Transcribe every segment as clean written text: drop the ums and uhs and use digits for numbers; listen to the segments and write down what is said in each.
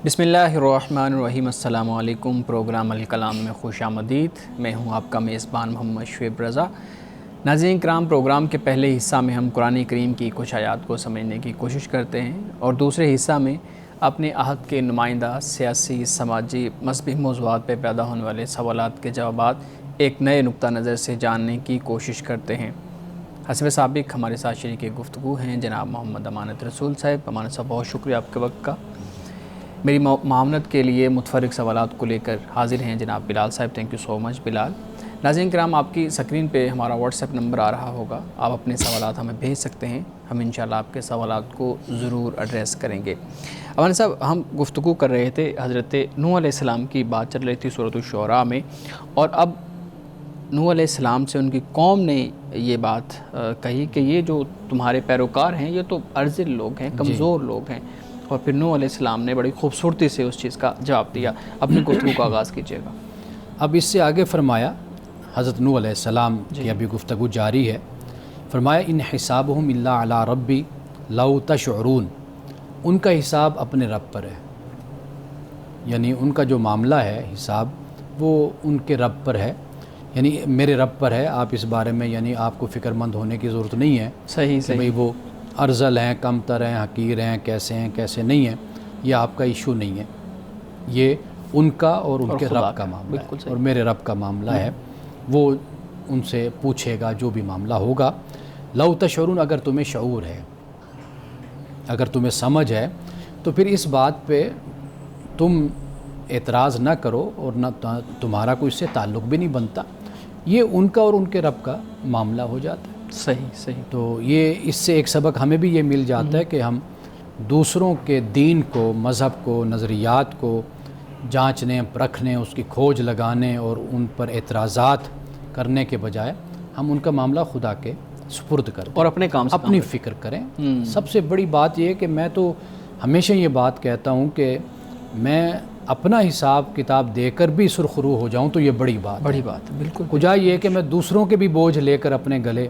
بسم اللہ الرحمن الرحیم۔ السلام علیکم۔ پروگرام الکلام میں خوش آمدید۔ میں ہوں آپ کا میزبان محمد شعیب رضا۔ ناظرین کرام، پروگرام کے پہلے حصہ میں ہم قرآن کریم کی کچھ آیات کو سمجھنے کی کوشش کرتے ہیں اور دوسرے حصہ میں اپنے عہد کے نمائندہ سیاسی، سماجی، مذہبی موضوعات پہ پیدا ہونے والے سوالات کے جوابات ایک نئے نقطہ نظر سے جاننے کی کوشش کرتے ہیں۔ حسب سابق ہمارے ساتھ شریک گفتگو ہیں جناب محمد امانت رسول صاحب۔ امانت صاحب، بہت شکریہ آپ کے وقت کا۔ میری معاونت کے لیے متفرق سوالات کو لے کر حاضر ہیں جناب بلال صاحب۔ تھینک یو سو مچ بلال۔ ناظرین کرام، آپ کی سکرین پہ ہمارا واٹس ایپ نمبر آ رہا ہوگا، آپ اپنے سوالات ہمیں بھیج سکتے ہیں، ہم انشاءاللہ آپ کے سوالات کو ضرور ایڈریس کریں گے۔ امانت صاحب، ہم گفتگو کر رہے تھے، حضرت نوح علیہ السلام کی بات چل رہی تھی سورۃ الشعراء میں، اور اب نوح علیہ السلام سے ان کی قوم نے یہ بات کہی کہ یہ جو تمہارے پیروکار ہیں یہ تو ارذل لوگ ہیں، کمزور لوگ ہیں، اور پھر نوح علیہ السلام نے بڑی خوبصورتی سے اس چیز کا جواب دیا۔ اپنی گفتگو کا آغاز کیجیے گا۔ اب اس سے آگے فرمایا، حضرت نوح علیہ السلام کی ابھی گفتگو جاری ہے، فرمایا ان حسابہم الا علی ربی لو تشعرون، ان کا حساب اپنے رب پر ہے، یعنی ان کا جو معاملہ ہے حساب وہ ان کے رب پر ہے، یعنی میرے رب پر ہے۔ آپ اس بارے میں یعنی آپ کو فکر مند ہونے کی ضرورت نہیں ہے صحیح کہ بھئی وہ ارذل ہیں، کم تر ہیں، حقیر ہیں، کیسے نہیں ہیں، یہ آپ کا ایشو نہیں ہے، یہ ان کا اور ان کے رب کا معاملہ ہے، اور میرے رب کا معاملہ ہے، وہ ان سے پوچھے گا جو بھی معاملہ ہوگا۔ لو تشعرون، اگر تمہیں شعور ہے، اگر تمہیں سمجھ ہے، تو پھر اس بات پہ تم اعتراض نہ کرو اور نہ تمہارا کوئی اس سے تعلق بھی نہیں بنتا، یہ ان کا اور ان کے رب کا معاملہ ہو جاتا ہے۔ صحیح۔ تو یہ اس سے ایک سبق ہمیں بھی یہ مل جاتا ہے کہ ہم دوسروں کے دین کو، مذہب کو، نظریات کو جانچنے، پرکھنے، اس کی کھوج لگانے اور ان پر اعتراضات کرنے کے بجائے ہم ان کا معاملہ خدا کے سپرد کر دیں اور اپنے کام سے اپنی فکر کریں۔ سب سے بڑی بات یہ ہے کہ میں تو ہمیشہ یہ بات کہتا ہوں کہ میں اپنا حساب کتاب دے کر بھی سرخرو ہو جاؤں تو یہ بڑی بات ہے، بالکل۔ کجا یہ ہے کہ میں دوسروں کے بھی بوجھ لے کر اپنے گلے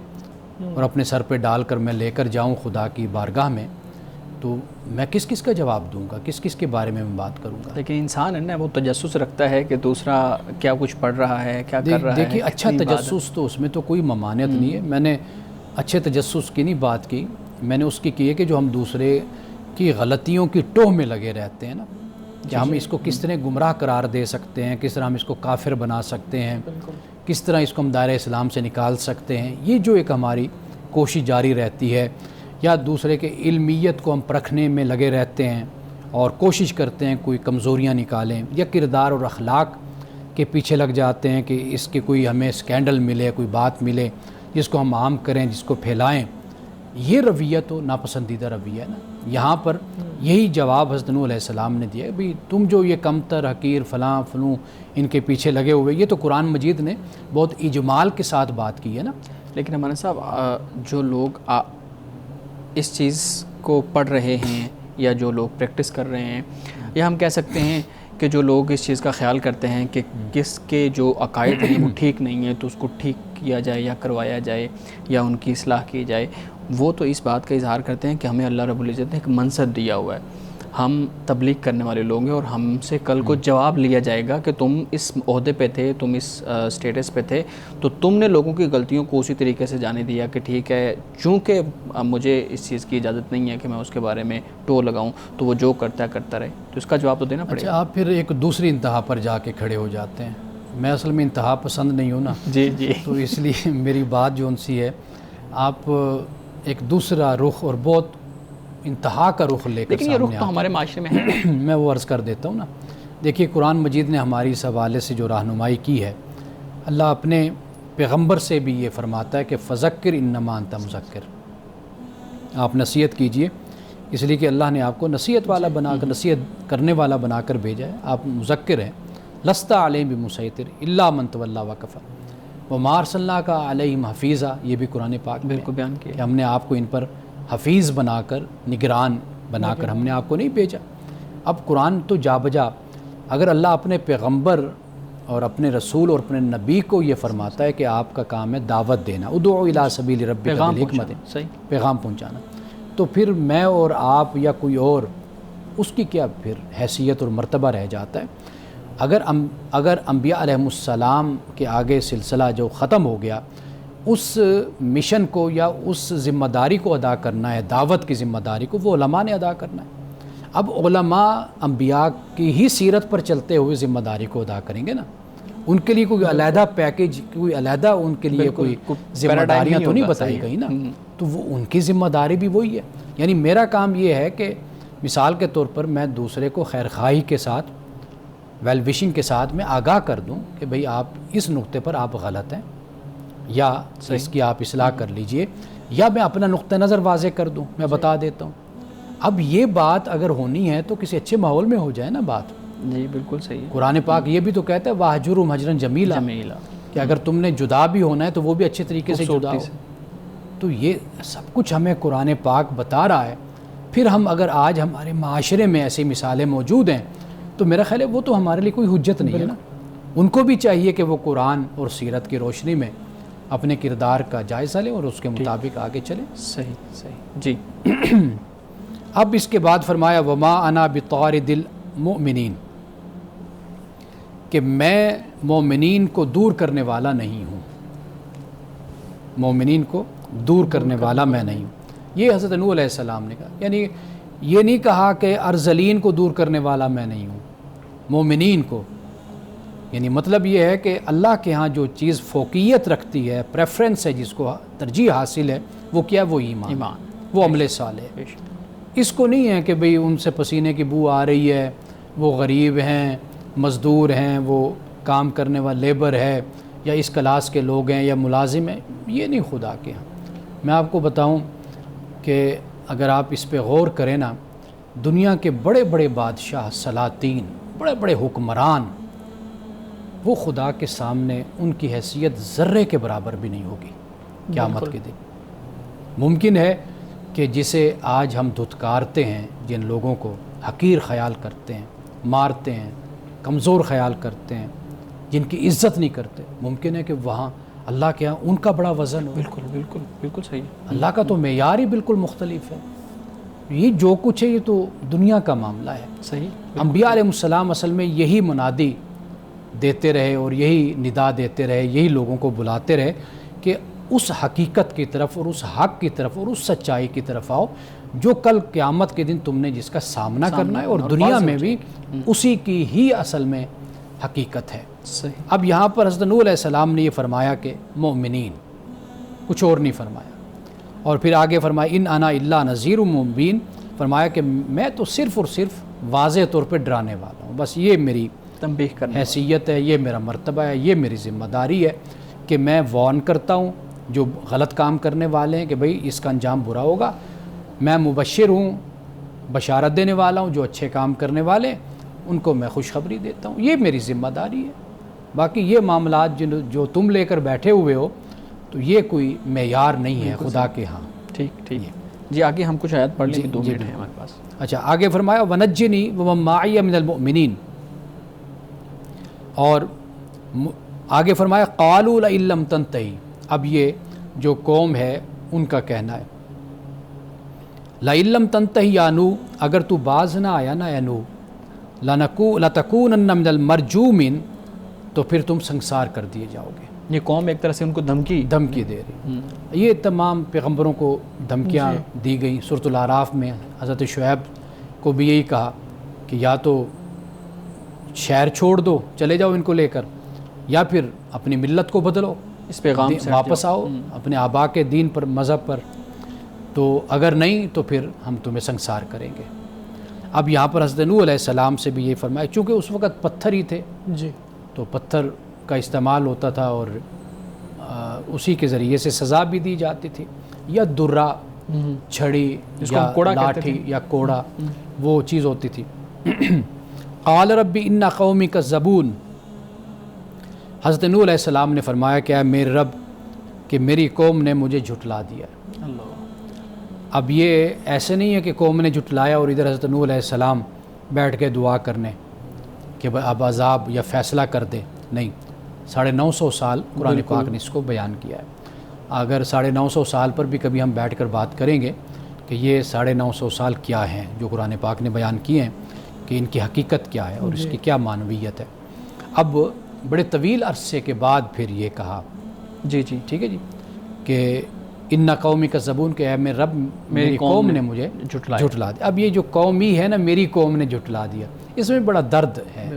اور اپنے سر پہ ڈال کر میں لے کر جاؤں خدا کی بارگاہ میں، تو میں کس کا جواب دوں گا، کس کے بارے میں بات کروں گا؟ لیکن انسان ہے نا، وہ تجسس رکھتا ہے کہ دوسرا کیا کچھ پڑھ رہا ہے، کیا کر رہا ہے۔ دیکھیے، اچھا تجسس تو اس میں تو کوئی ممانعت نہیں ہے، میں نے اچھے تجسس کی نہیں بات کی، میں نے اس کی ہے کہ جو ہم دوسرے کی غلطیوں کی ٹوہ میں لگے رہتے ہیں نا، کہ ہم اس کو کس طرح گمراہ قرار دے سکتے ہیں، کس طرح ہم اس کو کافر بنا سکتے ہیں، کس طرح اس کو ہم دائرہ اسلام سے نکال سکتے ہیں، یہ جو ایک ہماری کوشش جاری رہتی ہے، یا دوسرے کے علمیت کو ہم پرکھنے میں لگے رہتے ہیں اور کوشش کرتے ہیں کوئی کمزوریاں نکالیں، یا کردار اور اخلاق کے پیچھے لگ جاتے ہیں کہ اس کے کوئی ہمیں سکینڈل ملے، کوئی بات ملے جس کو ہم عام کریں، جس کو پھیلائیں، یہ رویہ تو ناپسندیدہ رویہ ہے نا۔ یہاں پر یہی جواب حضرت نوح علیہ السلام نے دیا، بھئی تم جو یہ کمتر، حقیر، فلاں فلوں ان کے پیچھے لگے ہوئے، یہ تو قرآن مجید نے بہت اجمال کے ساتھ بات کی ہے نا۔ لیکن ہمارے صاحب، جو لوگ اس چیز کو پڑھ رہے ہیں یا جو لوگ پریکٹس کر رہے ہیں، یا ہم کہہ سکتے ہیں کہ جو لوگ اس چیز کا خیال کرتے ہیں کہ کس کے جو عقائد ہیں وہ ٹھیک نہیں ہیں تو اس کو ٹھیک کیا جائے یا کروایا جائے یا ان کی اصلاح کی جائے، وہ تو اس بات کا اظہار کرتے ہیں کہ ہمیں اللہ رب العزت نے ایک منصب دیا ہوا ہے، ہم تبلیغ کرنے والے لوگ ہیں اور ہم سے کل کو جواب لیا جائے گا کہ تم اس عہدے پہ تھے، تم اس سٹیٹس پہ تھے، تو تم نے لوگوں کی غلطیوں کو اسی طریقے سے جانے دیا کہ ٹھیک ہے، چونکہ مجھے اس چیز کی اجازت نہیں ہے کہ میں اس کے بارے میں ٹو لگاؤں، تو وہ جو کرتا ہے کرتا رہے، تو اس کا جواب تو دینا پڑے گا۔ اچھا، آپ پھر ایک دوسری انتہا پر جا کے کھڑے ہو جاتے ہیں۔ میں اصل میں انتہا پسند نہیں ہوں نا، جی تو اس لیے میری بات جو ان سی ہے، آپ ایک دوسرا رخ اور بہت انتہا کا رخ لے کر لیکن یہ رخ تو ہمارے معاشرے میں ہے۔ میں وہ عرض کر دیتا ہوں نا، دیکھیے قرآن مجید نے ہماری اس حوالے سے جو رہنمائی کی ہے، اللہ اپنے پیغمبر سے بھی یہ فرماتا ہے کہ فذکر انما انت مذکر، آپ نصیحت کیجئے، اس لیے کہ اللہ نے آپ کو نصیحت والا بنا کر، نصیحت کرنے والا بنا کر بھیجا ہے، آپ مذکر ہیں۔ لست علیہم بمسیطر الا من تولی وکفر وما ارسلناک علیہم حفیظا، یہ بھی قرآن پاک میں بالکل بیان کیا کہ ہم نے آپ کو ان پر حفیظ بنا کر، نگران بنا کر ہم نے آپ کو نہیں بھیجا۔ اب قرآن تو جا بجا، اگر اللہ اپنے پیغمبر اور اپنے رسول اور اپنے نبی کو یہ فرماتا ہے کہ آپ کا کام ہے دعوت دینا، ادعو الی سبیل ربک بالحکمت، پیغام پہنچانا، تو پھر میں اور آپ یا کوئی اور اس کی کیا پھر حیثیت اور مرتبہ رہ جاتا ہے؟ اگر انبیاء علیہم السلام کے آگے سلسلہ جو ختم ہو گیا، اس مشن کو یا اس ذمہ داری کو ادا کرنا ہے، دعوت کی ذمہ داری کو وہ علماء نے ادا کرنا ہے۔ اب علماء انبیاء کی ہی سیرت پر چلتے ہوئے ذمہ داری کو ادا کریں گے نا، ان کے لیے کوئی علیحدہ پیکیج، کوئی علیحدہ ان کے لیے کوئی ذمہ داریاں تو نہیں بتائی گئی نا، تو وہ ان کی ذمہ داری بھی وہی ہے۔ یعنی میرا کام یہ ہے کہ مثال کے طور پر میں دوسرے کو خیرخواہی کے ساتھ، ویل وشنگ کے ساتھ میں آگاہ کر دوں کہ بھئی آپ اس نقطے پر آپ غلط ہیں، یا اس کی آپ اصلاح کر لیجئے، یا میں اپنا نقطہ نظر واضح کر دوں، میں بتا دیتا ہوں۔ اب یہ بات اگر ہونی ہے تو کسی اچھے ماحول میں ہو جائے نا بات۔ جی بالکل صحیح ہے۔ قرآن پاک یہ بھی تو کہتا ہے وَاہْجُرْهُمْ هَجْرًا جَمِيلًا، کہ اگر تم نے جدا بھی ہونا ہے تو وہ بھی اچھے طریقے سے جدا ہو۔ تو یہ سب کچھ ہمیں قرآن پاک بتا رہا ہے۔ پھر ہم اگر آج ہمارے معاشرے میں ایسی مثالیں موجود ہیں تو میرا خیال ہے وہ تو ہمارے لیے کوئی حجت نہیں ہے نا۔ ان کو بھی چاہیے کہ وہ قرآن اور سیرت کی روشنی میں اپنے کردار کا جائزہ لیں اور اس کے مطابق آگے چلیں۔ صحیح جی۔ اب اس کے بعد فرمایا وَمَا أَنَا بِطَارِدِ الْمُؤْمِنِينَ، کہ میں مومنین کو دور کرنے والا نہیں ہوں، مومنین کو دور کرنے والا میں نہیں ہوں۔ یہ حضرت نوح علیہ السلام نے کہا، یعنی یہ نہیں کہا کہ ارذلین کو دور کرنے والا میں نہیں ہوں، مومنین کو، یعنی مطلب یہ ہے کہ اللہ کے ہاں جو چیز فوقیت رکھتی ہے، پریفرنس ہے، جس کو ترجیح حاصل ہے، وہ کیا؟ وہ ایمان، وہ عمل صالح۔ اس کو نہیں ہے کہ بھئی ان سے پسینے کی بو آ رہی ہے، وہ غریب ہیں، مزدور ہیں، وہ کام کرنے والا لیبر ہے، یا اس کلاس کے لوگ ہیں یا ملازم ہیں، یہ نہیں خدا کے ہاں۔ میں آپ کو بتاؤں کہ اگر آپ اس پہ غور کریں نا، دنیا کے بڑے بڑے بادشاہ، سلاطین، بڑے بڑے حکمران، وہ خدا کے سامنے ان کی حیثیت ذرے کے برابر بھی نہیں ہوگی قیامت کے دن۔ ممکن ہے کہ جسے آج ہم دھتکارتے ہیں، جن لوگوں کو حقیر خیال کرتے ہیں، مارتے ہیں، کمزور خیال کرتے ہیں، جن کی عزت نہیں کرتے، ممکن ہے کہ وہاں اللہ کے ہاں ان کا بڑا وزن ہو۔ بالکل صحیح۔ اللہ کا تو معیار ہی بالکل مختلف ہے۔ یہ جو کچھ ہے یہ تو دنیا کا معاملہ ہے۔ صحیح۔ انبیاء علیہ السلام اصل میں یہی منادی دیتے رہے اور یہی ندا دیتے رہے، یہی لوگوں کو بلاتے رہے کہ اس حقیقت کی طرف اور اس حق کی طرف اور اس سچائی کی طرف آؤ جو کل قیامت کے دن تم نے جس کا سامنا کرنا ہے، اور دنیا میں بھی اسی کی ہی اصل میں حقیقت ہے۔ صحیح۔ اب یہاں پر حضرت نوح علیہ السلام نے یہ فرمایا کہ مومنین، کچھ اور نہیں فرمایا، اور پھر آگے فرمایا ان انا الا نذیر مبین، فرمایا کہ میں تو صرف اور صرف واضح طور پہ ڈرانے والا ہوں، بس یہ میری تنبیہ کرنا حیثیت ہے، یہ میرا مرتبہ ہے، یہ میری ذمہ داری ہے کہ میں وارن کرتا ہوں جو غلط کام کرنے والے ہیں کہ بھئی اس کا انجام برا ہوگا، میں مبشر ہوں، بشارت دینے والا ہوں، جو اچھے کام کرنے والے ان کو میں خوشخبری دیتا ہوں، یہ میری ذمہ داری ہے۔ باقی یہ معاملات جو تم لے کر بیٹھے ہوئے ہو تو یہ کوئی معیار نہیں ہے خدا کے ہاں۔ ٹھیک جی، آگے ہم کچھ آیات پڑھ لیں کہ 2 منٹ ہیں ہمارے پاس۔ اچھا، آگے فرمایا وَنَجِّنِي وَمَن مَّعِيَ مِنَ الْمُؤْمِنِينَ، اور آگے فرمایا قَالُوا لَئِن لَّمْ تَنْتَهِ، اب یہ جو قوم ہے ان کا کہنا ہے لَئِن لَّمْ تَنْتَهِ یا نوح، اگر تو باز نہ آیا نا اے نوح، لَتَكُونَنَّ مِنَ الْمَرْجُومِينَ، تو پھر تم سنسار کر دیے جاؤ گے۔ یہ قوم ایک طرح سے ان کو دھمکی دے رہی، یہ تمام پیغمبروں کو دھمکیاں دی گئی۔ سورۃ الاعراف میں حضرت شعیب کو بھی یہی کہا کہ یا تو شہر چھوڑ دو، چلے جاؤ ان کو لے کر، یا پھر اپنی ملت کو بدلو، اس پیغام سے واپس آؤ اپنے آبا کے دین پر، مذہب پر، تو اگر نہیں تو پھر ہم تمہیں سنسار کریں گے۔ اب یہاں پر حضرت نوح علیہ السلام سے بھی یہ فرمایا، چونکہ اس وقت پتھر ہی تھے جی، تو پتھر کا استعمال ہوتا تھا اور اسی کے ذریعے سے سزا بھی دی جاتی تھی، یا درہ، چھڑی یا لاٹھی یا کوڑا، وہ چیز ہوتی تھی۔ قال رب ان قومی کذبون، حضرت نوح علیہ السلام نے فرمایا کہ اے میرے رب کہ میری قوم نے مجھے جھٹلا دیا۔ اب یہ ایسے نہیں ہے کہ قوم نے جھٹلایا اور ادھر حضرت نوح علیہ السلام بیٹھ کے دعا کرنے کہ اب عذاب یا فیصلہ کر دے، نہیں، 950 سال قرآن پاک نے اس کو بیان کیا ہے۔ اگر 950 سال پر بھی کبھی ہم بیٹھ کر بات کریں گے کہ یہ 950 سال کیا ہیں جو قرآن پاک نے بیان کیے ہیں کہ ان کی حقیقت کیا ہے اور اس کی کیا معنویت ہے۔ اب بڑے طویل عرصے کے بعد پھر یہ کہا جی جی ٹھیک ہے جی کہ ان قومی کا زبون کہ اے میرے رب میری قوم نے مجھے جھٹلا دیا۔ اب یہ جو قومی ہے نا میری قوم نے جھٹلا دیا، اس میں بڑا درد ہے،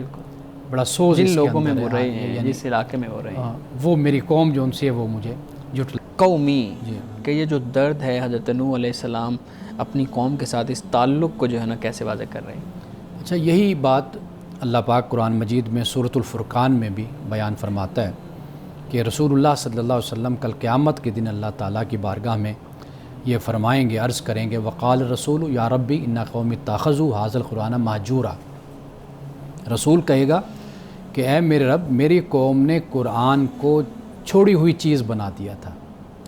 بڑا سوز جن اس کے لوگوں میں اندر وہ ہے، رہے ہیں جس علاقے میں وہ رہے ہیں، وہ میری قوم جو ان سے وہ مجھے جھٹلا قومی جی۔ کہ یہ جو درد ہے حضرت نوح علیہ السلام اپنی قوم کے ساتھ اس تعلق کو جو ہے نا کیسے واضح کر رہے ہیں؟ اچھا، یہی بات اللہ پاک قرآن مجید میں سورۃ الفرقان میں بھی بیان فرماتا ہے کہ رسول اللہ صلی اللہ علیہ وسلم کل قیامت کے دن اللہ تعالیٰ کی بارگاہ میں یہ فرمائیں گے، عرض کریں گے وقال رسول یا ربی ان قومی اتخذوا ھذا القرآن مہجورا۔ رسول کہے گا کہ اے میرے رب میری قوم نے قرآن کو چھوڑی ہوئی چیز بنا دیا تھا،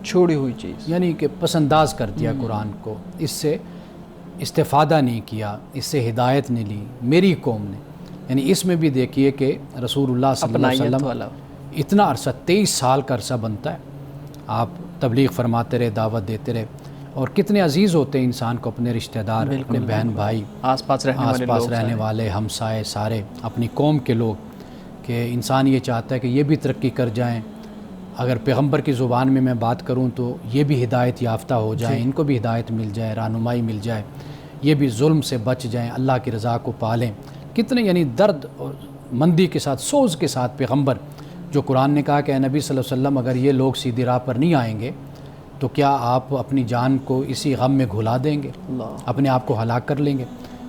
چھوڑی ہوئی چیز یعنی کہ پس انداز کر دیا قرآن کو، اس سے استفادہ نہیں کیا، اس سے ہدایت نہیں لی میری قوم نے۔ یعنی اس میں بھی دیکھیے کہ رسول اللہ صلی اللہ علیہ وسلم اتنا عرصہ 23 سال کا عرصہ بنتا ہے، آپ تبلیغ فرماتے رہے، دعوت دیتے رہے، اور کتنے عزیز ہوتے ہیں انسان کو اپنے رشتہ دار، اپنے بہن بھائی، آس پاس رہنے والے ہمسائے، سارے اپنی قوم کے لوگ، کہ انسان یہ چاہتا ہے کہ یہ بھی ترقی کر جائیں۔ اگر پیغمبر کی زبان میں میں بات کروں تو یہ بھی ہدایت یافتہ ہو جائیں، ان کو بھی ہدایت مل جائے، رہنمائی مل جائے، یہ بھی ظلم سے بچ جائیں، اللہ کی رضا کو پالیں۔ کتنے یعنی درد اور مندی کے ساتھ، سوز کے ساتھ پیغمبر، جو قرآن نے کہا کہ اے نبی صلی اللہ علیہ وسلم اگر یہ لوگ سیدھی راہ پر نہیں آئیں گے تو کیا آپ اپنی جان کو اسی غم میں گھلا دیں گے، اپنے آپ کو ہلاک کر لیں گے؟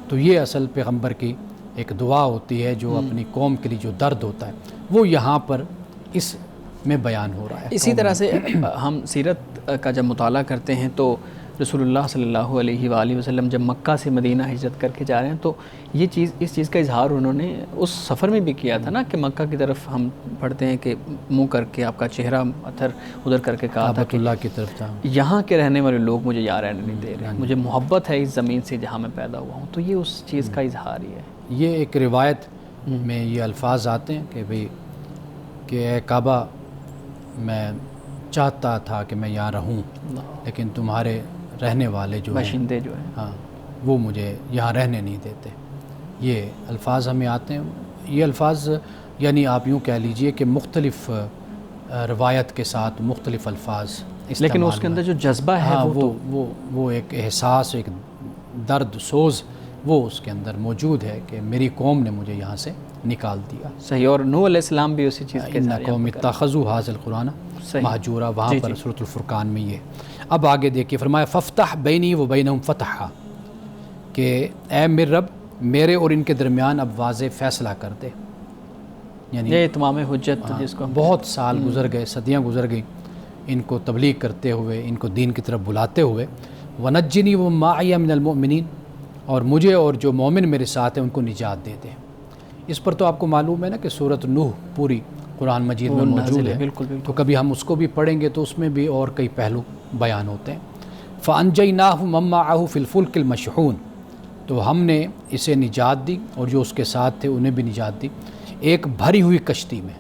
تو یہ اصل پیغمبر کی ایک دعا ہوتی ہے، جو اپنی قوم کے لیے جو درد ہوتا ہے وہ یہاں پر اس میں بیان ہو رہا ہے۔ اسی طرح سے ہم سیرت کا جب مطالعہ کرتے ہیں تو رسول اللہ صلی اللہ علیہ وآلہ وسلم جب مکہ سے مدینہ ہجرت کر کے جا رہے ہیں تو یہ چیز، اس چیز کا اظہار انہوں نے اس سفر میں بھی کیا تھا نا، کہ مکہ کی طرف ہم پڑھتے ہیں کہ منہ کر کے آپ کا چہرہ اتھر ادھر کر کے کہا تھا کہ اللہ کی طرف تھا، یہاں کے رہنے والے لوگ مجھے یہاں رہنے نہیں دے رہے، مجھے محبت ہے اس زمین سے جہاں میں پیدا ہوا ہوں۔ تو یہ اس چیز کا اظہار ہی ہے۔ یہ ایک روایت میں یہ الفاظ آتے ہیں کہ بھئی کہ اے کعبہ میں چاہتا تھا کہ میں یہاں رہوں، لیکن تمہارے رہنے والے جو باشندے جو ہیں ہاں وہ مجھے یہاں رہنے نہیں دیتے۔ یہ الفاظ ہمیں آتے ہیں۔ یہ الفاظ یعنی آپ یوں کہہ لیجئے کہ مختلف روایت کے ساتھ مختلف الفاظ، لیکن اس کے اندر جو جذبہ ہے وہ ایک احساس، ایک درد، سوز وہ اس کے اندر موجود ہے کہ میری قوم نے مجھے یہاں سے نکال دیا۔ صحیح، اور نوح علیہ السلام بھی اسی چیز کے ان قوم اتخذوا ھذا القرآن مہجورا، وہاں پر سورۃ الفرقان میں یہ۔ اب آگے دیکھیے فرمایا ففتح بینی و بینہم فتحا، کہ اے میرے رب میرے اور ان کے درمیان اب واضح فیصلہ کر دے۔ یعنی یہ اتمام حجت جس کو بہت سال گزر گئے، صدیاں گزر گئیں ان کو تبلیغ کرتے ہوئے، ان کو دین کی طرف بلاتے ہوئے۔ ونجنی ومعی من المؤمنین، اور مجھے اور جو مومن میرے ساتھ ہیں ان کو نجات دے دے۔ اس پر تو آپ کو معلوم ہے نا کہ سورۃ نوح پوری قرآن مجید میں موجود ہے، بالکل تو کبھی ہم اس کو بھی پڑھیں گے تو اس میں بھی اور کئی پہلو بیان ہوتے ہیں۔ فَأَنْجَيْنَاهُ مَن مَّعَهُ فِي الْفُلْكِ الْمَشْحُونِ، تو ہم نے اسے نجات دی اور جو اس کے ساتھ تھے انہیں بھی نجات دی، ایک بھری ہوئی کشتی میں۔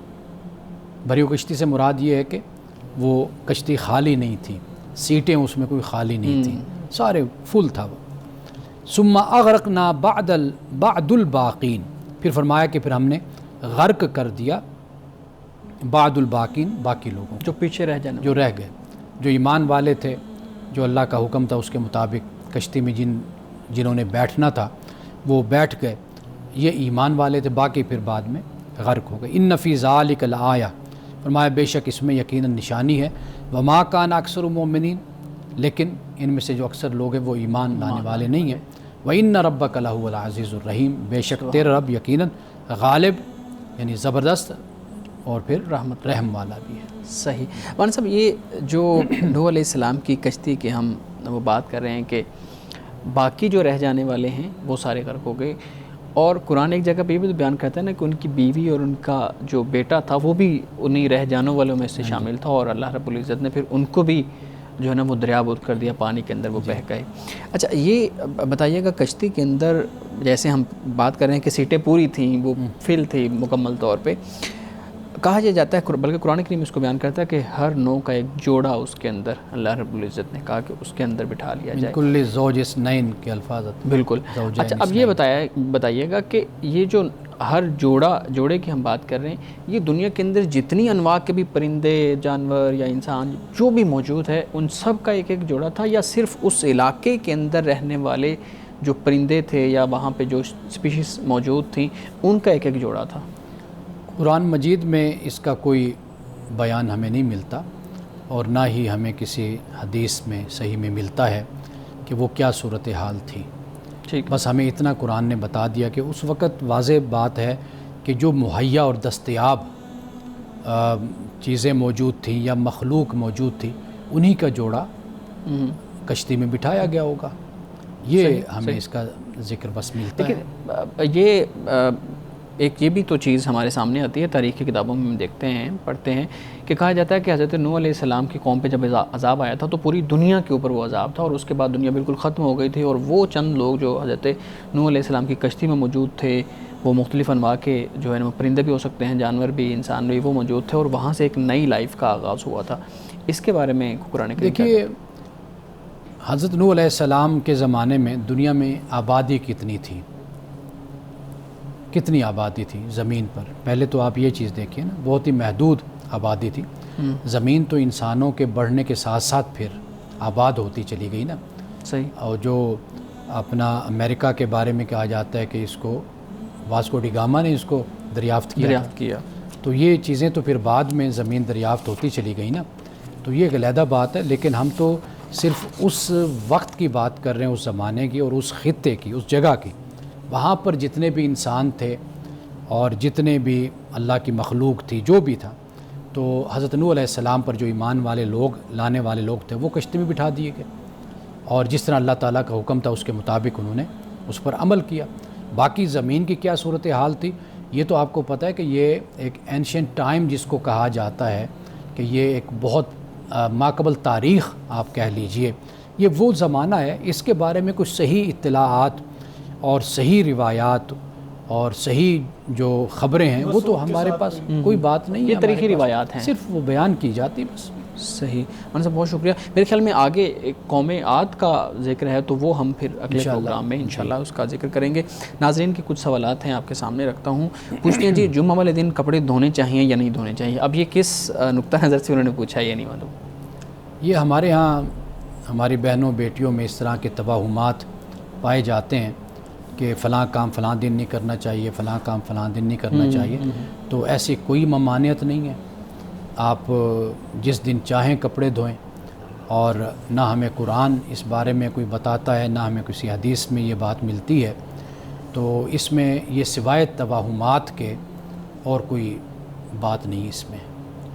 بھری ہوئی کشتی سے مراد یہ ہے کہ وہ کشتی خالی نہیں تھی، سیٹیں اس میں کوئی خالی نہیں تھیں، سارے فل تھا وہ۔ ثُمَّ أَغْرَقْنَا بَعْدُ الْبَاقِينَ، پھر فرمایا کہ پھر ہم نے غرق کر دیا بعد الباقین، باقی لوگوں جو پیچھے رہ جانے، جو رہ گئے، جو ایمان والے تھے، جو اللہ کا حکم تھا اس کے مطابق کشتی میں جنہوں نے بیٹھنا تھا وہ بیٹھ گئے، یہ ایمان والے تھے، باقی پھر بعد میں غرق ہو گئے۔ ان فی ذالک لآیہ، فرمایا بے شک اس میں یقیناً نشانی ہے۔ وما کان اکثر مومنین، لیکن ان میں سے جو اکثر لوگ ہیں وہ ایمان لانے والے نہیں ہیں۔ وَإِنَّ رَبَّكَ لَهُوَ الْعَزِيزُ الرَّحِيمُ، بے شک تیرا رب یقیناً غالب یعنی زبردست اور پھر رحم والا بھی ہے۔ صحیح۔ مولانا صاحب یہ جو نوح علیہ السلام کی کشتی کی ہم وہ بات کر رہے ہیں کہ باقی جو رہ جانے والے ہیں وہ سارے غرق ہو گئے، اور قرآن ایک جگہ پہ یہ بھی تو بیان کرتا ہے نا کہ ان کی بیوی اور ان کا جو بیٹا تھا وہ بھی انہی رہ جانوں والوں میں سے شامل تھا، اور اللہ رب العزت نے پھر ان کو بھی جو ہے نا وہ دریا بوت کر دیا، پانی کے اندر وہ بہہ گئے۔ اچھا یہ بتائیے گا کشتی کے اندر جیسے ہم بات کر رہے ہیں کہ سیٹیں پوری تھیں، وہ فل تھی مکمل طور پہ، کہا یہ جاتا ہے، بلکہ قرآن کریم اس کو بیان کرتا ہے کہ ہر نوع کا ایک جوڑا اس کے اندر اللہ رب العزت نے کہا کہ اس کے اندر بٹھا لیا جائے. کل زوج اثنین کے الفاظ. بالکل. اچھا اب یہ بتائیے گا کہ یہ جو ہر جوڑے کی ہم بات کر رہے ہیں، یہ دنیا کے اندر جتنی انواع کے بھی پرندے، جانور یا انسان جو بھی موجود ہے، ان سب کا ایک ایک جوڑا تھا، یا صرف اس علاقے کے اندر رہنے والے جو پرندے تھے یا وہاں پہ جو اسپیشیز موجود تھیں ان کا ایک ایک جوڑا تھا؟ قرآن مجید میں اس کا کوئی بیان ہمیں نہیں ملتا، اور نہ ہی ہمیں کسی حدیث میں صحیح میں ملتا ہے کہ وہ کیا صورتحال تھی. ٹھیک. بس ہمیں اتنا قرآن نے بتا دیا کہ اس وقت واضح بات ہے کہ جو مہیا اور دستیاب چیزیں موجود تھیں یا مخلوق موجود تھی، انہی کا جوڑا کشتی میں بٹھایا گیا ہوگا. یہ ہمیں اس کا ذکر بس ملتا ہے. لیکن یہ بھی تو چیز ہمارے سامنے آتی ہے، تاریخ کی کتابوں میں ہم دیکھتے ہیں، پڑھتے ہیں کہ کہا جاتا ہے کہ حضرت نوح علیہ السلام کی قوم پہ جب عذاب آیا تھا تو پوری دنیا کے اوپر وہ عذاب تھا، اور اس کے بعد دنیا بالکل ختم ہو گئی تھی، اور وہ چند لوگ جو حضرت نوح علیہ السلام کی کشتی میں موجود تھے، وہ مختلف انواع کے جو ہے پرندے بھی ہو سکتے ہیں، جانور بھی، انسان بھی، وہ موجود تھے، اور وہاں سے ایک نئی لائف کا آغاز ہوا تھا. اس کے بارے میں قرآن کریم دیکھیے، حضرت نوح علیہ السلام کے زمانے میں دنیا میں آبادی کتنی آبادی تھی زمین پر. پہلے تو آپ یہ چیز دیکھیں نا، بہت ہی محدود آبادی تھی. زمین تو انسانوں کے بڑھنے کے ساتھ ساتھ پھر آباد ہوتی چلی گئی نا. صحیح. اور جو اپنا امریکہ کے بارے میں کہا جاتا ہے کہ اس کو واسکو ڈی گاما نے اس کو دریافت کیا. تو یہ چیزیں تو پھر بعد میں زمین دریافت ہوتی چلی گئی نا. تو یہ ایک علیحدہ بات ہے، لیکن ہم تو صرف اس وقت کی بات کر رہے ہیں، اس زمانے کی اور اس خطے کی، اس جگہ کی. وہاں پر جتنے بھی انسان تھے اور جتنے بھی اللہ کی مخلوق تھی، جو بھی تھا، تو حضرت نوح علیہ السلام پر جو ایمان والے لوگ، لانے والے لوگ تھے، وہ کشتی میں بٹھا دیے گئے، اور جس طرح اللہ تعالیٰ کا حکم تھا اس کے مطابق انہوں نے اس پر عمل کیا. باقی زمین کی کیا صورتحال تھی، یہ تو آپ کو پتہ ہے کہ یہ ایک اینشینٹ ٹائم جس کو کہا جاتا ہے کہ یہ ایک بہت ماقبل تاریخ آپ کہہ لیجئے، یہ وہ زمانہ ہے. اس کے بارے میں کچھ صحیح اطلاعات اور صحیح روایات اور صحیح جو خبریں ہیں وہ تو ہمارے پاس کوئی بات نہیں ہے. یہ تاریخی روایات ہیں، صرف وہ بیان کی جاتی بس. صحیح. مولانا صاحب بہت شکریہ. میرے خیال میں آگے ایک قوم عاد کا ذکر ہے، تو وہ ہم پھر اگلے پروگرام میں انشاءاللہ اس کا ذکر کریں گے. ناظرین کی کچھ سوالات ہیں آپ کے سامنے رکھتا ہوں. پوچھتے ہیں جی، جمعہ والے دن کپڑے دھونے چاہیے یا نہیں دھونے چاہیے؟ اب یہ کس نقطہ نظر سے انہوں نے پوچھا ہے، یہ نہیں معلوم. یہ ہمارے ہاں ہماری بہنوں بیٹیوں میں اس طرح کے توہمات پائے جاتے ہیں کہ فلاں کام فلاں دن نہیں کرنا چاہیے، فلاں کام فلاں دن نہیں کرنا چاہیے. تو ایسی کوئی ممانعت نہیں ہے. آپ جس دن چاہیں کپڑے دھوئیں، اور نہ ہمیں قرآن اس بارے میں کوئی بتاتا ہے، نہ ہمیں کسی حدیث میں یہ بات ملتی ہے. تو اس میں یہ سوائے توہمات کے اور کوئی بات نہیں اس میں.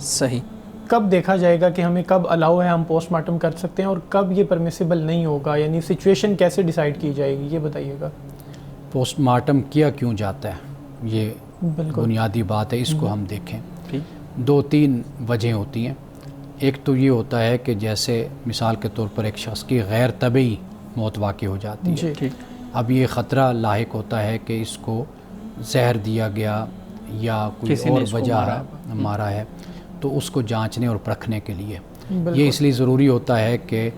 صحیح. کب دیکھا جائے گا کہ ہمیں کب الاؤ ہے ہم پوسٹ مارٹم کر سکتے ہیں اور کب یہ پرمیسیبل نہیں ہوگا، یعنی سچویشن کیسے ڈیسائیڈ کی جائے گی، یہ بتائیے گا. پوسٹ مارٹم کیا کیوں جاتا ہے، یہ بنیادی بات ہے. اس کو ہم دیکھیں، 2-3 وجہیں ہوتی ہیں. ایک تو یہ ہوتا ہے کہ جیسے مثال کے طور پر ایک شخص کی غیر طبعی موت واقع ہو جاتی ہے. اب یہ خطرہ لاحق ہوتا ہے کہ اس کو زہر دیا گیا یا کوئی اور وجہ مارا ہے، تو اس کو جانچنے اور پرکھنے کے لیے یہ اس لیے ضروری ہوتا ہے کہ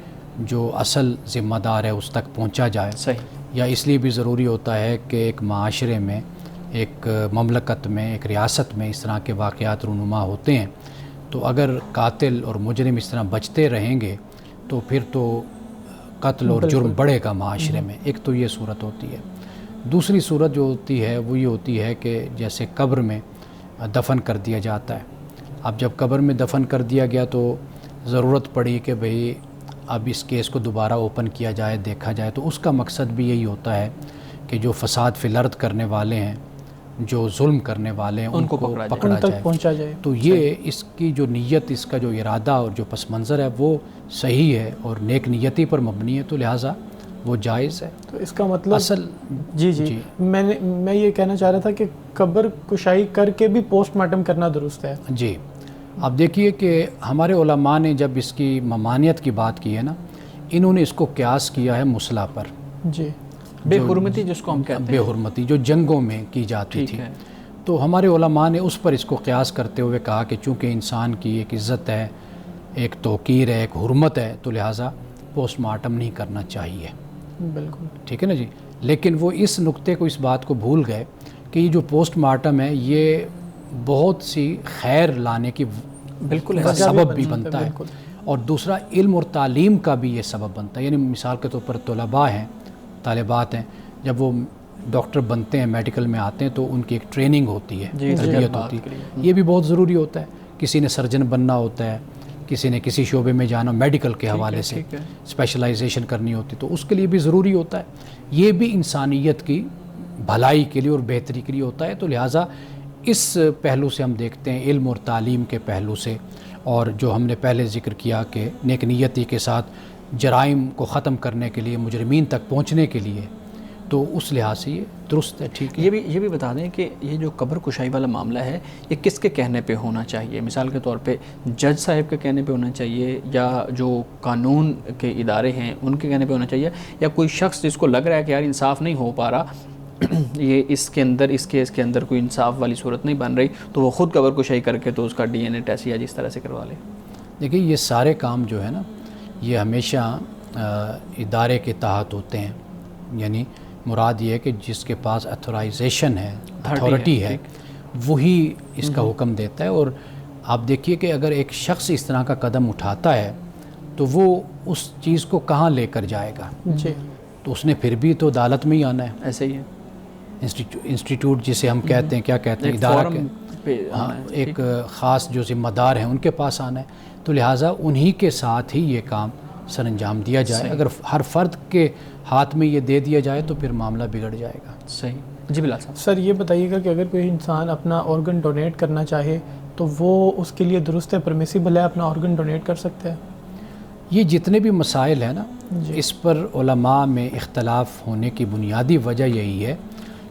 جو اصل ذمہ دار ہے اس تک پہنچا جائے. یا اس لیے بھی ضروری ہوتا ہے کہ ایک معاشرے میں، ایک مملکت میں، ایک ریاست میں اس طرح کے واقعات رونما ہوتے ہیں، تو اگر قاتل اور مجرم اس طرح بچتے رہیں گے تو پھر تو قتل اور جرم بڑھے گا معاشرے میں. ایک تو یہ صورت ہوتی ہے. دوسری صورت جو ہوتی ہے وہ یہ ہوتی ہے کہ جیسے قبر میں دفن کر دیا جاتا ہے. اب جب قبر میں دفن کر دیا گیا تو ضرورت پڑی کہ بھئی اب اس کیس کو دوبارہ اوپن کیا جائے، دیکھا جائے. تو اس کا مقصد بھی یہی ہوتا ہے کہ جو فساد فی الارض کرنے والے ہیں، جو ظلم کرنے والے ہیں، ان کو پکڑا جائے. تو یہ اس کی جو نیت، اس کا جو ارادہ اور جو پس منظر ہے وہ صحیح ہے اور نیک نیتی پر مبنی ہے، تو لہٰذا وہ جائز ہے. تو اس کا مطلب اصل جی میں یہ کہنا چاہ رہا تھا کہ قبر کشائی کر کے بھی پوسٹ مارٹم کرنا درست ہے. جی اب دیکھیے کہ ہمارے علماء نے جب اس کی ممانعت کی بات کی ہے نا، انہوں نے اس کو قیاس کیا ہے مسلح پر. جی، بے حرمتی جس کو ہم کہتے ہیں، بے حرمتی جو جنگوں میں کی جاتی تھی. تو ہمارے علماء نے اس پر اس کو قیاس کرتے ہوئے کہا کہ چونکہ انسان کی ایک عزت ہے، ایک توقیر ہے، ایک حرمت ہے، تو لہٰذا پوسٹ مارٹم نہیں کرنا چاہیے. بالکل ٹھیک ہے نا جی. لیکن وہ اس نقطے کو، اس بات کو بھول گئے کہ یہ جو پوسٹ مارٹم ہے یہ بہت سی خیر لانے کی بالکل سبب بھی بنتا ہے، اور دوسرا علم اور تعلیم کا بھی یہ سبب بنتا ہے. یعنی مثال کے طور پر طلباء ہیں، طالبات ہیں، جب وہ ڈاکٹر بنتے ہیں، میڈیکل میں آتے ہیں، تو ان کی ایک ٹریننگ ہوتی ہے، تربیت ہوتی ہے. یہ بھی بہت ضروری ہوتا ہے. کسی نے سرجن بننا ہوتا ہے، کسی نے کسی شعبے میں جانا، میڈیکل کے حوالے سے اسپیشلائزیشن کرنی ہوتی، تو اس کے لیے بھی ضروری ہوتا ہے. یہ بھی انسانیت کی بھلائی کے لیے اور بہتری کے لیے ہوتا ہے. تو لہٰذا اس پہلو سے ہم دیکھتے ہیں، علم اور تعلیم کے پہلو سے، اور جو ہم نے پہلے ذکر کیا کہ نیک نیتی کے ساتھ جرائم کو ختم کرنے کے لیے، مجرمین تک پہنچنے کے لیے، تو اس لحاظ سے یہ درست ہے. ٹھیک ہے. یہ بھی بتا دیں کہ یہ جو قبر کشائی والا معاملہ ہے یہ کس کے کہنے پہ ہونا چاہیے؟ مثال کے طور پہ جج صاحب کے کہنے پہ ہونا چاہیے، یا جو قانون کے ادارے ہیں ان کے کہنے پہ ہونا چاہیے، یا کوئی شخص جس کو لگ رہا ہے کہ یار انصاف نہیں ہو پا رہا، یہ اس کے اندر، اس کیس کے اندر کوئی انصاف والی صورت نہیں بن رہی، تو وہ خود قبر کشائی کر کے تو اس کا ڈی این اے ٹیسٹ یا جس طرح سے کروا لے؟ دیکھیے یہ سارے کام جو ہے نا، یہ ہمیشہ ادارے کے تحت ہوتے ہیں. یعنی مراد یہ ہے کہ جس کے پاس اتھورائزیشن ہے، اتھارٹی ہے، وہی اس کا حکم دیتا ہے. اور آپ دیکھیے کہ اگر ایک شخص اس طرح کا قدم اٹھاتا ہے تو وہ اس چیز کو کہاں لے کر جائے گا؟ جی. تو اس نے پھر بھی تو عدالت میں ہی آنا ہے. ایسے ہی ہے. انسٹیٹیوٹ جسے ہم کہتے ہیں، کیا کہتے ہیں، ادارہ ہاں، ایک خاص جو ذمہ دار ہیں ان کے پاس آنا ہے. تو لہٰذا انہی کے ساتھ ہی یہ کام سر انجام دیا جائے. اگر ہر فرد کے ہاتھ میں یہ دے دیا جائے تو پھر معاملہ بگڑ جائے گا. صحیح. جی بلال صاحب. سر یہ بتائیے گا کہ اگر کوئی انسان اپنا آرگن ڈونیٹ کرنا چاہے تو وہ اس کے لیے درست ہے، پرمیسیبل ہے، اپنا آرگن ڈونیٹ کر سکتا ہے؟ یہ جتنے بھی مسائل ہیں نا، اس پر علماء میں اختلاف ہونے کی بنیادی وجہ یہی ہے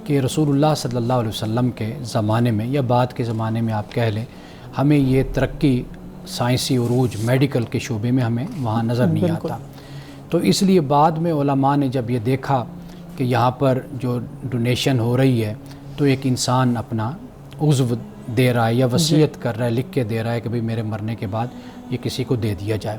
کہ رسول اللہ صلی اللہ علیہ وسلم کے زمانے میں یا بعد کے زمانے میں آپ کہہ لیں، ہمیں یہ ترقی، سائنسی عروج، میڈیکل کے شعبے میں ہمیں وہاں نظر نہیں آتا. تو اس لیے بعد میں علماء نے جب یہ دیکھا کہ یہاں پر جو ڈونیشن ہو رہی ہے تو ایک انسان اپنا عضو دے رہا ہے یا وصیت کر رہا ہے، لکھ کے دے رہا ہے کہ بھئی میرے مرنے کے بعد یہ کسی کو دے دیا جائے.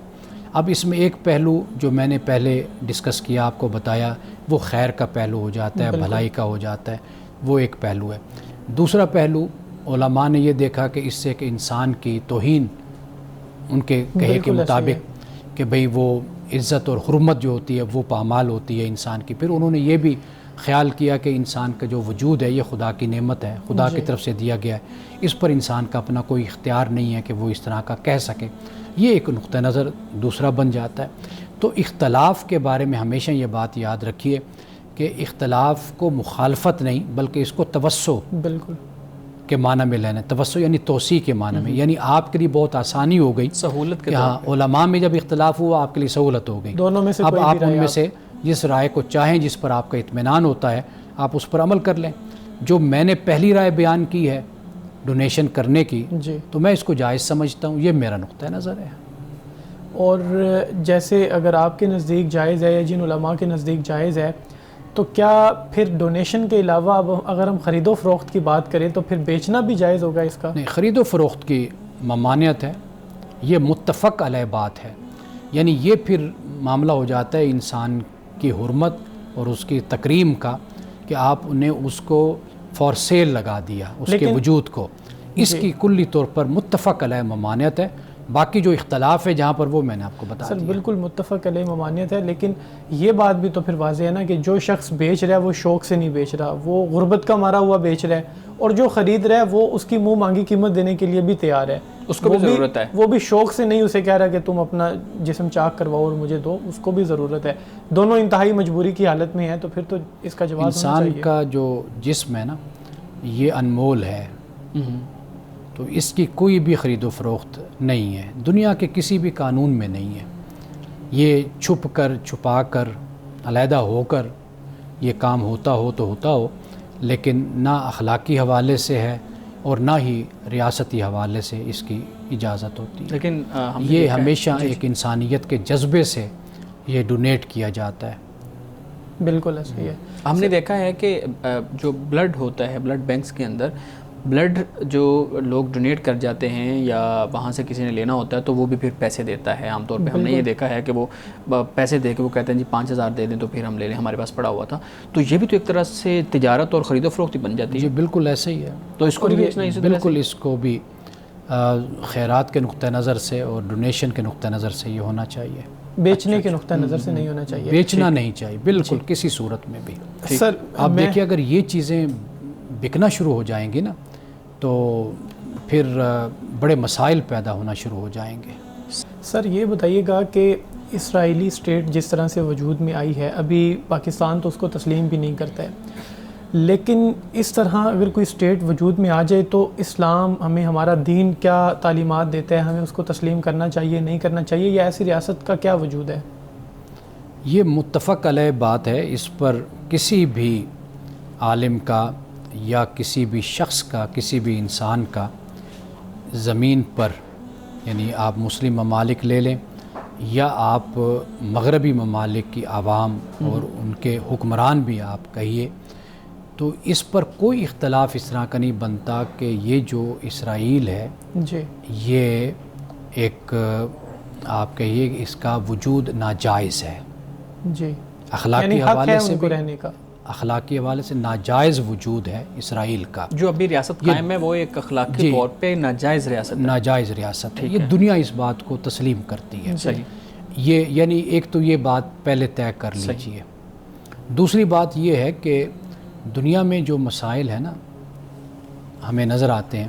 اب اس میں ایک پہلو جو میں نے پہلے ڈسکس کیا، آپ کو بتایا، وہ خیر کا پہلو ہو جاتا ہے، بھلائی کا ہو جاتا ہے، وہ ایک پہلو ہے. دوسرا پہلو علماء نے یہ دیکھا کہ اس سے کہ انسان کی توہین، ان کے کہے کے مطابق کہ بھئی وہ عزت اور حرمت جو ہوتی ہے وہ پامال ہوتی ہے انسان کی. پھر انہوں نے یہ بھی خیال کیا کہ انسان کا جو وجود ہے یہ خدا کی نعمت ہے، خدا کی طرف سے دیا گیا ہے، اس پر انسان کا اپنا کوئی اختیار نہیں ہے کہ وہ اس طرح کا کہہ سکے. یہ ایک نقطہ نظر دوسرا بن جاتا ہے. تو اختلاف کے بارے میں ہمیشہ یہ بات یاد رکھیے کہ اختلاف کو مخالفت نہیں بلکہ اس کو توسع بالکل کے معنی میں لینا ہے. توسع یعنی توسیع کے معنی میں، یعنی آپ کے لیے بہت آسانی ہو گئی، سہولت کے ہاں علماء میں جب اختلاف ہوا آپ کے لیے سہولت ہو گئی. دونوں میں سے اب کوئی آپ بھی ان رائے میں سے جس رائے کو چاہیں، جس پر آپ کا اطمینان ہوتا ہے، آپ اس پر عمل کر لیں. جو میں نے پہلی رائے بیان کی ہے ڈونیشن کرنے کی، جی، تو میں اس کو جائز سمجھتا ہوں. یہ میرا نقطہ نظر ہے. اور جیسے اگر آپ کے نزدیک جائز ہے یا جن علماء کے نزدیک جائز ہے، تو کیا پھر ڈونیشن کے علاوہ اب اگر ہم خرید و فروخت کی بات کریں تو پھر بیچنا بھی جائز ہوگا اس کا؟ نہیں، خرید و فروخت کی ممانعت ہے، یہ متفق علیہ بات ہے. یعنی یہ پھر معاملہ ہو جاتا ہے انسان کی حرمت اور اس کی تکریم کا کہ آپ نے اس کو فار سیل لگا دیا، اس کے وجود کو. اس کی کلی طور پر متفق علیہ ممانعت ہے. باقی جو اختلاف ہے جہاں پر وہ میں نے آپ کو بتا دیا. سر بالکل متفق علیہ ممانعت ہے، لیکن یہ بات بھی تو پھر واضح ہے نا کہ جو شخص بیچ رہا ہے وہ شوق سے نہیں بیچ رہا، وہ غربت کا مارا ہوا بیچ رہا ہے، اور جو خرید رہا ہے وہ اس کی منہ مانگی قیمت دینے کے لیے بھی تیار ہے. اس کو بھی ضرورت ہے، وہ بھی شوق سے نہیں اسے کہہ رہا کہ تم اپنا جسم چاک کرواؤ اور مجھے دو، اس کو بھی ضرورت ہے. دونوں انتہائی مجبوری کی حالت میں ہیں، تو پھر تو اس کا جواز ہونا چاہیے. انسان کا جو جسم ہے نا یہ انمول ہے، تو اس کی کوئی بھی خرید و فروخت نہیں ہے، دنیا کے کسی بھی قانون میں نہیں ہے. یہ چھپ کر، چھپا کر، علیحدہ ہو کر یہ کام ہوتا ہو تو ہوتا ہو، لیکن نہ اخلاقی حوالے سے ہے اور نہ ہی ریاستی حوالے سے اس کی اجازت ہوتی ہے. لیکن یہ ہمیشہ ایک انسانیت کے جذبے سے یہ ڈونیٹ کیا جاتا ہے. بالکل ایسا ہی ہے. ہم نے دیکھا ہے کہ جو بلڈ ہوتا ہے بلڈ بینکس کے اندر بلڈ جو لوگ ڈونیٹ کر جاتے ہیں یا وہاں سے کسی نے لینا ہوتا ہے تو وہ بھی پھر پیسے دیتا ہے عام طور پہ. ہم نے یہ دیکھا ہے کہ وہ پیسے دے کے وہ کہتے ہیں جی 5,000 دے دیں تو پھر ہم لے لیں, ہمارے پاس پڑا ہوا تھا. تو یہ بھی تو ایک طرح سے تجارت اور خرید و فروخت بن جاتی ہے. جی بالکل ایسا ہی ہے. تو اس کو بھی بیچنا اسی طرح سے؟ بالکل اس کو بھی خیرات کے نقطہ نظر سے اور ڈونیشن کے نقطہ نظر سے یہ ہونا چاہیے. بیچنے کے نقطہ نظر سے نہیں ہونا چاہیے, بیچنا نہیں چاہیے بالکل کسی صورت میں بھی. سر آپ دیکھیے اگر یہ چیزیں بکنا شروع ہو جائیں گی نا تو پھر بڑے مسائل پیدا ہونا شروع ہو جائیں گے. سر یہ بتائیے گا کہ اسرائیلی اسٹیٹ جس طرح سے وجود میں آئی ہے, ابھی پاکستان تو اس کو تسلیم بھی نہیں کرتا ہے, لیکن اس طرح اگر کوئی اسٹیٹ وجود میں آ جائے تو اسلام ہمیں, ہمارا دین کیا تعلیمات دیتا ہے, ہمیں اس کو تسلیم کرنا چاہیے نہیں کرنا چاہیے, یا ایسی ریاست کا کیا وجود ہے؟ یہ متفق علیہ بات ہے. اس پر کسی بھی عالم کا یا کسی بھی شخص کا, کسی بھی انسان کا زمین پر, یعنی آپ مسلم ممالک لے لیں یا آپ مغربی ممالک کی عوام اور ان کے حکمران بھی آپ کہیے, تو اس پر کوئی اختلاف اس طرح کا نہیں بنتا کہ یہ جو اسرائیل ہے جی یہ ایک آپ کہیے اس کا وجود ناجائز ہے. جی اخلاقی حوالے سے بھی, رہنے کا اخلاقی حوالے سے ناجائز وجود ہے اسرائیل کا. جو ابھی ریاست قائم ہے وہ ایک اخلاقی طور پہ ناجائز ریاست ہے. ناجائز ریاست ہے. یہ دنیا اس بات کو تسلیم کرتی ہے. صحیح. یہ یعنی ایک تو یہ بات پہلے طے کر لیجئے. دوسری بات یہ ہے کہ دنیا میں جو مسائل ہیں نا ہمیں نظر آتے ہیں,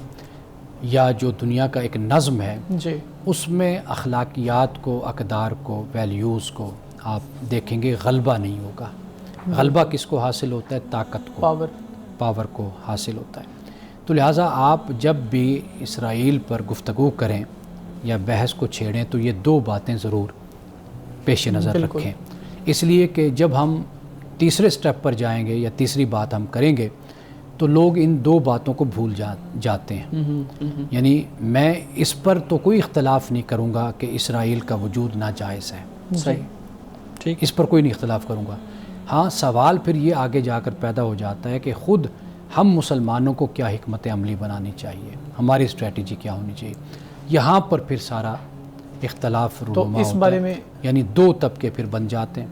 یا جو دنیا کا ایک نظم ہے جی, اس میں اخلاقیات کو, اقدار کو, ویلیوز کو آپ دیکھیں گے غلبہ نہیں ہوگا. غلبہ کس کو حاصل ہوتا ہے؟ طاقت کو, پاور کو حاصل ہوتا ہے. تو لہٰذا آپ جب بھی اسرائیل پر گفتگو کریں یا بحث کو چھیڑیں تو یہ دو باتیں ضرور پیش نظر رکھیں. اس لیے کہ جب ہم تیسرے سٹیپ پر جائیں گے یا تیسری بات ہم کریں گے تو لوگ ان دو باتوں کو بھول جاتے ہیں. یعنی میں اس پر تو کوئی اختلاف نہیں کروں گا کہ اسرائیل کا وجود ناجائز ہے. صحیح, ٹھیک, اس پر کوئی نہیں اختلاف کروں گا. ہاں سوال پھر یہ آگے جا کر پیدا ہو جاتا ہے کہ خود ہم مسلمانوں کو کیا حکمت عملی بنانی چاہیے, ہماری اسٹریٹجی کیا ہونی چاہیے. یہاں پر پھر سارا اختلاف رونما اس بارے میں یعنی دو طبقے پھر بن جاتے ہیں.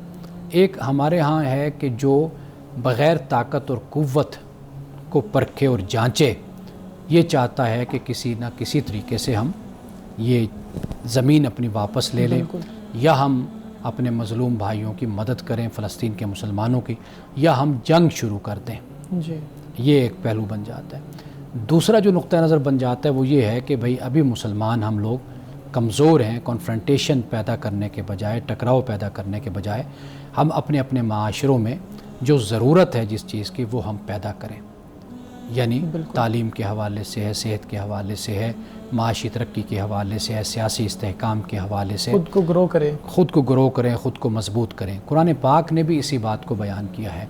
ایک ہمارے ہاں ہے کہ جو بغیر طاقت اور قوت کو پرکھے اور جانچے, یہ چاہتا ہے کہ کسی نہ کسی طریقے سے ہم یہ زمین اپنی واپس لے لیں, یا ہم اپنے مظلوم بھائیوں کی مدد کریں, فلسطین کے مسلمانوں کی, یا ہم جنگ شروع کر دیں. جی, یہ ایک پہلو بن جاتا ہے. دوسرا جو نقطہ نظر بن جاتا ہے وہ یہ ہے کہ بھئی ابھی مسلمان ہم لوگ کمزور ہیں. کنفرنٹیشن پیدا کرنے کے بجائے, ٹکراؤ پیدا کرنے کے بجائے, ہم اپنے اپنے معاشروں میں جو ضرورت ہے جس چیز کی وہ ہم پیدا کریں. یعنی تعلیم کے حوالے سے ہے, صحت کے حوالے سے ہے, معاشی ترقی کے حوالے سے ہے, سیاسی استحکام کے حوالے سے خود کو گرو کریں, خود کو مضبوط کریں. قرآن پاک نے بھی اسی بات کو بیان کیا ہے.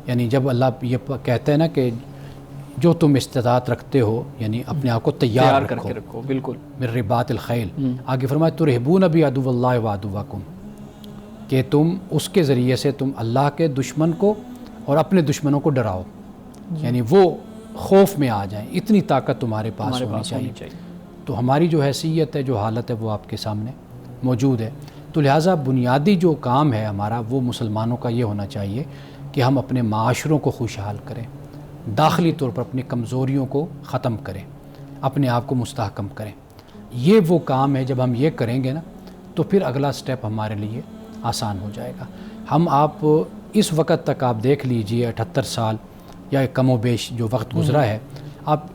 یعنی جب اللہ یہ کہتا ہے نا کہ جو تم استطاعت رکھتے ہو, یعنی اپنے آپ کو تیار کر کے رکھو. بالکل, من رباط الخیل. آگے فرمایا ترہبون بعدو اللہ وعدوکم, کہ تم اس کے ذریعے سے تم اللہ کے دشمن کو اور اپنے دشمنوں کو ڈراؤ, یعنی وہ خوف میں آ جائیں. اتنی طاقت تمہارے پاس ہونی چاہیے. تو ہماری جو حیثیت ہے, جو حالت ہے, وہ آپ کے سامنے موجود ہے. تو لہٰذا بنیادی جو کام ہے ہمارا وہ مسلمانوں کا یہ ہونا چاہیے کہ ہم اپنے معاشروں کو خوشحال کریں, داخلی طور پر اپنی کمزوریوں کو ختم کریں, اپنے آپ کو مستحکم کریں. یہ وہ کام ہے, جب ہم یہ کریں گے نا تو پھر اگلا سٹیپ ہمارے لیے آسان ہو جائے گا. ہم آپ اس وقت تک آپ دیکھ لیجئے 78 سال یا کم و بیش جو وقت گزرا ہے, آپ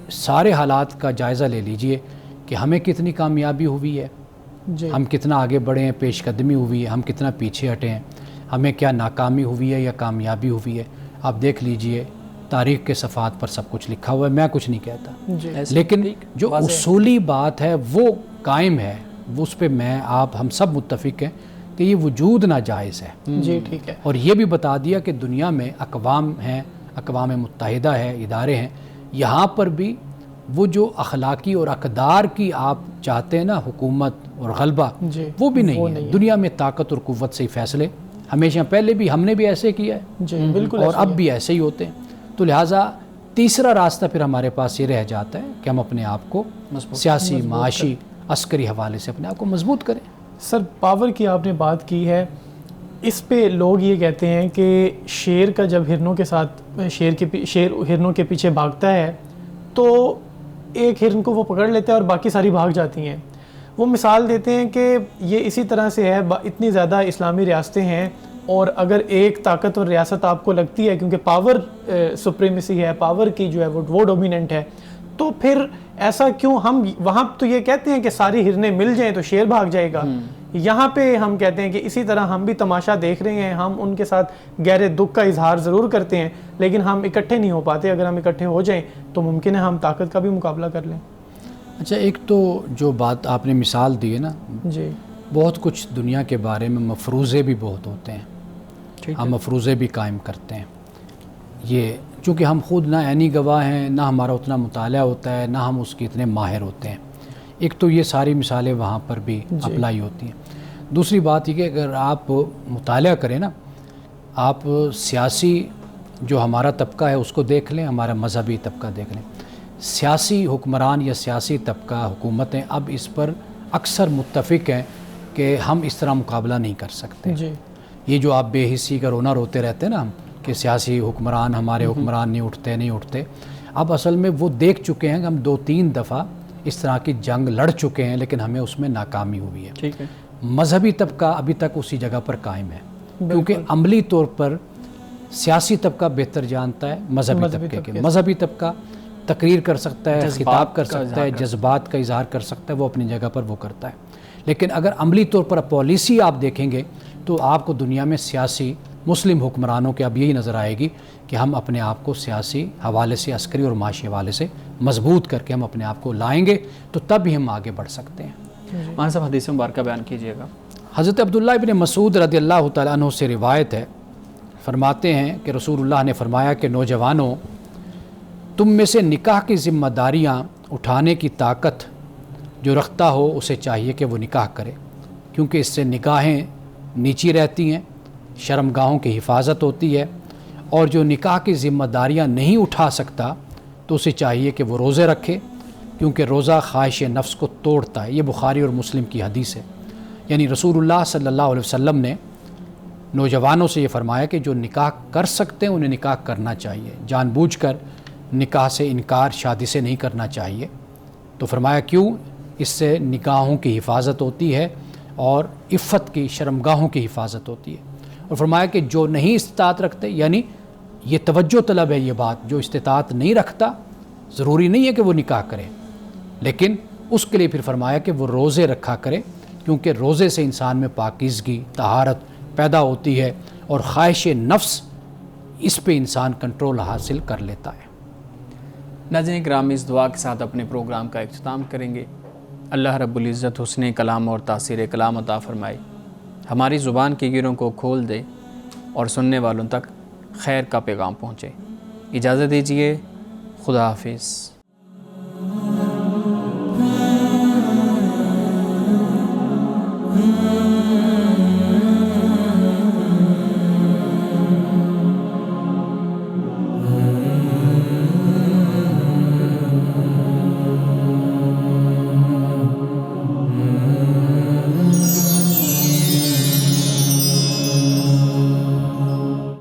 سارے حالات کا جائزہ لے لیجئے کہ ہمیں کتنی کامیابی ہوئی ہے, ہم کتنا آگے بڑھے ہیں, پیش قدمی ہوئی ہے, ہم کتنا پیچھے ہٹے ہیں, ہمیں کیا ناکامی ہوئی ہے یا کامیابی ہوئی ہے. آپ دیکھ لیجئے تاریخ کے صفحات پر سب کچھ لکھا ہوا ہے, میں کچھ نہیں کہتا, لیکن جو اصولی بات ہے وہ قائم ہے, وہ اس پہ میں آپ ہم سب متفق ہیں کہ یہ وجود ناجائز ہے. جی ٹھیک ہے. اور یہ بھی بتا دیا کہ دنیا میں اقوام ہیں, اقوام متحدہ ہے, ادارے ہیں, یہاں پر بھی وہ جو اخلاقی اور اقدار کی آپ چاہتے ہیں نا حکومت اور غلبہ, وہ بھی نہیں ہے. دنیا میں طاقت اور قوت سے ہی فیصلے ہمیشہ, پہلے بھی ہم نے بھی ایسے کیا ہے, بالکل, اور اب بھی ایسے ہی ہوتے ہیں. تو لہٰذا تیسرا راستہ پھر ہمارے پاس یہ رہ جاتا ہے کہ ہم اپنے آپ کو سیاسی، معاشی، عسکری حوالے سے اپنے آپ کو مضبوط کریں۔ سر پاور کی آپ نے بات کی ہے، اس پہ لوگ یہ کہتے ہیں کہ شیر کا جب ہرنوں کے ساتھ شیر ہرنوں کے پیچھے بھاگتا ہے تو ایک ہرن کو وہ پکڑ لیتا ہے اور باقی ساری بھاگ جاتی ہیں۔ وہ مثال دیتے ہیں کہ یہ اسی طرح سے ہے، اتنی زیادہ اسلامی ریاستیں ہیں اور اگر ایک طاقتور ریاست آپ کو لگتی ہے کیونکہ پاور سپریمیسی ہے، پاور کی جو ہے وہ ڈومیننٹ ہے، تو پھر ایسا کیوں؟ ہم وہاں تو یہ کہتے ہیں کہ ساری ہرنیں مل جائیں تو شیر بھاگ جائے گا، یہاں پہ ہم کہتے ہیں کہ اسی طرح ہم بھی تماشا دیکھ رہے ہیں، ہم ان کے ساتھ گہرے دکھ کا اظہار ضرور کرتے ہیں لیکن ہم اکٹھے نہیں ہو پاتے۔ اگر ہم اکٹھے ہو جائیں تو ممکن ہے ہم طاقت کا بھی مقابلہ کر لیں۔ اچھا، ایک تو جو بات آپ نے مثال دی ہے نا، جی، بہت کچھ دنیا کے بارے میں مفروضے بھی بہت ہوتے ہیں، ہم مفروضے بھی قائم کرتے ہیں۔ یہ چونکہ ہم خود نہ عینی گواہ ہیں، نہ ہمارا اتنا مطالعہ ہوتا ہے، نہ ہم اس کے اتنے ماہر ہوتے ہیں، ایک تو یہ ساری مثالیں وہاں پر بھی اپلائی ہوتی ہیں۔ دوسری بات یہ کہ اگر آپ مطالعہ کریں نا، آپ سیاسی جو ہمارا طبقہ ہے اس کو دیکھ لیں، ہمارا مذہبی طبقہ دیکھ لیں، سیاسی حکمران یا سیاسی طبقہ، حکومتیں اب اس پر اکثر متفق ہیں کہ ہم اس طرح مقابلہ نہیں کر سکتے۔ جی، یہ جو آپ بے حسی کا رونا روتے رہتے ہیں نا کہ سیاسی حکمران، ہمارے حکمران نہیں اٹھتے، اب اصل میں وہ دیکھ چکے ہیں کہ ہم 2-3 دفعہ اس طرح کی جنگ لڑ چکے ہیں لیکن ہمیں اس میں ناکامی ہوئی ہے۔ ٹھیک ہے، مذہبی طبقہ ابھی تک اسی جگہ پر قائم ہے کیونکہ عملی طور پر سیاسی طبقہ بہتر جانتا ہے مذہبی طبقے کے۔ مذہبی طبقہ تقریر کر سکتا ہے، خطاب کر سکتا ہے، جذبات کا اظہار کر سکتا ہے، وہ اپنی جگہ پر وہ کرتا ہے۔ لیکن اگر عملی طور پر پالیسی آپ دیکھیں گے تو آپ کو دنیا میں سیاسی مسلم حکمرانوں کے اب یہی نظر آئے گی کہ ہم اپنے آپ کو سیاسی حوالے سے، عسکری اور معاشی حوالے سے مضبوط کر کے ہم اپنے آپ کو لائیں گے تو تب ہی ہم آگے بڑھ سکتے ہیں۔ مولانا صاحب حدیث مبارکہ بیان کیجیے گا۔ حضرت عبداللہ ابن مسعود رضی اللہ تعالیٰ عنہ سے روایت ہے، فرماتے ہیں کہ رسول اللہ نے فرمایا کہ نوجوانوں، تم میں سے نکاح کی ذمہ داریاں اٹھانے کی طاقت جو رکھتا ہو اسے چاہیے کہ وہ نکاح کرے، کیونکہ اس سے نگاہیں نیچی رہتی ہیں، شرمگاہوں کی حفاظت ہوتی ہے، اور جو نکاح کی ذمہ داریاں نہیں اٹھا سکتا تو اسے چاہیے کہ وہ روزے رکھے، کیونکہ روزہ خواہش نفس کو توڑتا ہے۔ یہ بخاری اور مسلم کی حدیث ہے۔ یعنی رسول اللہ صلی اللہ علیہ وسلم نے نوجوانوں سے یہ فرمایا کہ جو نکاح کر سکتے ہیں انہیں نکاح کرنا چاہیے، جان بوجھ کر نکاح سے انکار، شادی سے نہیں کرنا چاہیے۔ تو فرمایا کیوں؟ اس سے نکاحوں کی حفاظت ہوتی ہے اور عفت کی، شرمگاہوں کی حفاظت ہوتی ہے۔ اور فرمایا کہ جو نہیں استطاعت رکھتے، یعنی یہ توجہ طلب ہے یہ بات، جو استطاعت نہیں رکھتا ضروری نہیں ہے کہ وہ نکاح کرے، لیکن اس کے لیے پھر فرمایا کہ وہ روزے رکھا کرے، کیونکہ روزے سے انسان میں پاکیزگی، طہارت پیدا ہوتی ہے اور خواہش نفس اس پہ انسان کنٹرول حاصل کر لیتا ہے۔ ناظرین کرام، اس دعا کے ساتھ اپنے پروگرام کا اختتام کریں گے۔ اللہ رب العزت حسن کلام اور تاثیر کلام عطا فرمائے، ہماری زبان کے گروں کو کھول دے اور سننے والوں تک خیر کا پیغام پہنچے۔ اجازت دیجیے، خدا حافظ۔